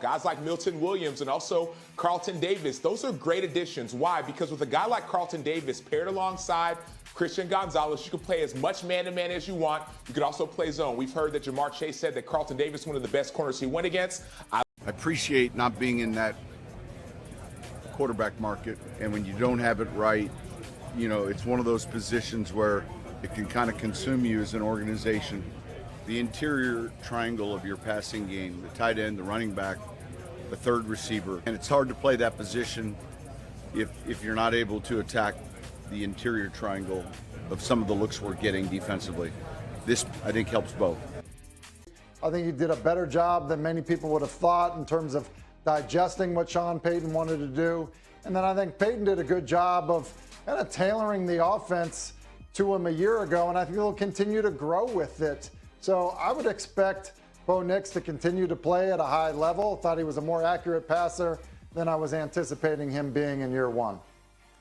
guys like Milton Williams and also Carlton Davis. Those are great additions. Why? Because with a guy like Carlton Davis paired alongside Christian Gonzalez, you can play as much man-to-man as you want. You can also play zone. We've heard that Jamar Chase said that Carlton Davis is one of the best corners he went against. I appreciate not being in that quarterback market, and when you don't have it right, you know, it's one of those positions where it can kind of consume you as an organization. The interior triangle of your passing game, the tight end, the running back, the third receiver, and it's hard to play that position if you're not able to attack the interior triangle of some of the looks we're getting defensively. This, I think, helps both. I think he did a better job than many people would have thought in terms of digesting what Sean Payton wanted to do. And then I think Payton did a good job of kind of tailoring the offense to him a year ago, and I think he'll continue to grow with it. So I would expect Bo Nix to continue to play at a high level. Thought he was a more accurate passer than I was anticipating him being in year one.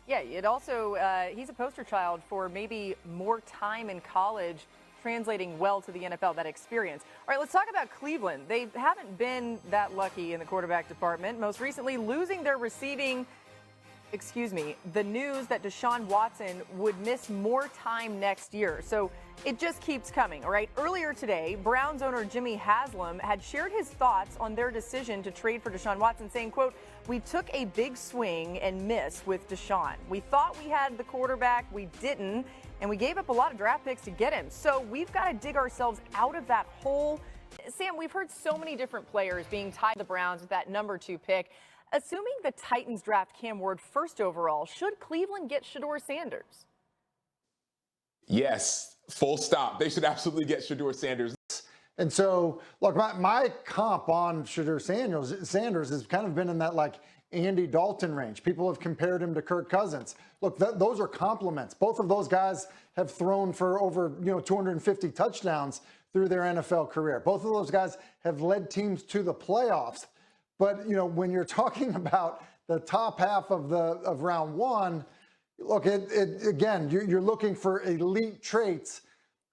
Yeah, it also, he's a poster child for maybe more time in college translating well to the NFL, that experience. All right, let's talk about Cleveland. They haven't been that lucky in the quarterback department, most recently losing their the news that Deshaun Watson would miss more time next year. So it just keeps coming, all right? Earlier today, Browns owner Jimmy Haslam had shared his thoughts on their decision to trade for Deshaun Watson, saying, quote, "We took a big swing and missed with Deshaun. We thought we had the quarterback, we didn't, and we gave up a lot of draft picks to get him. So we've got to dig ourselves out of that hole." Sam, we've heard so many different players being tied to the Browns with that number 2 pick. Assuming the Titans draft Cam Ward first overall, should Cleveland get Shedeur Sanders? Yes, full stop. They should absolutely get Shedeur Sanders. And so, look, my comp on Shedeur Sanders has kind of been in that like Andy Dalton range. People have compared him to Kirk Cousins. Look, those are compliments. Both of those guys have thrown for over 250 touchdowns through their NFL career. Both of those guys have led teams to the playoffs. But, when you're talking about the top half of round one, look, again, you're looking for elite traits,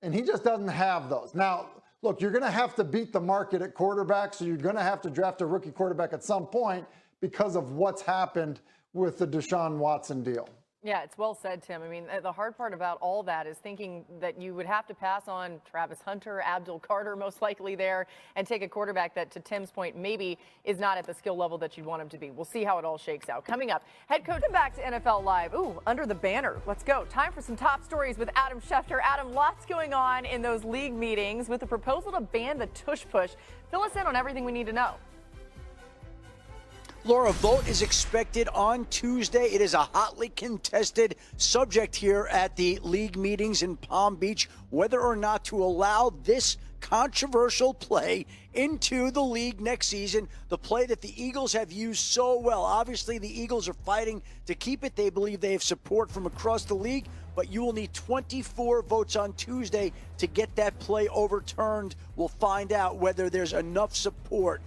and he just doesn't have those. Now, look, you're going to have to beat the market at quarterback, so you're going to have to draft a rookie quarterback at some point because of what's happened with the Deshaun Watson deal. Yeah, it's well said, Tim. I mean, the hard part about all that is thinking that you would have to pass on Travis Hunter, Abdul Carter, most likely there, and take a quarterback that, to Tim's point, maybe is not at the skill level that you'd want him to be. We'll see how it all shakes out. Coming up, head coach back to NFL Live. Ooh, under the banner. Let's go. Time for some top stories with Adam Schefter. Adam, lots going on in those league meetings with the proposal to ban the Tush push. Fill us in on everything we need to know. Laura, vote is expected on Tuesday. It is a hotly contested subject here at the league meetings in Palm Beach, whether or not to allow this controversial play into the league next season, the play that the Eagles have used so well. Obviously, the Eagles are fighting to keep it. They believe they have support from across the league, but you will need 24 votes on Tuesday to get that play overturned. We'll find out whether there's enough support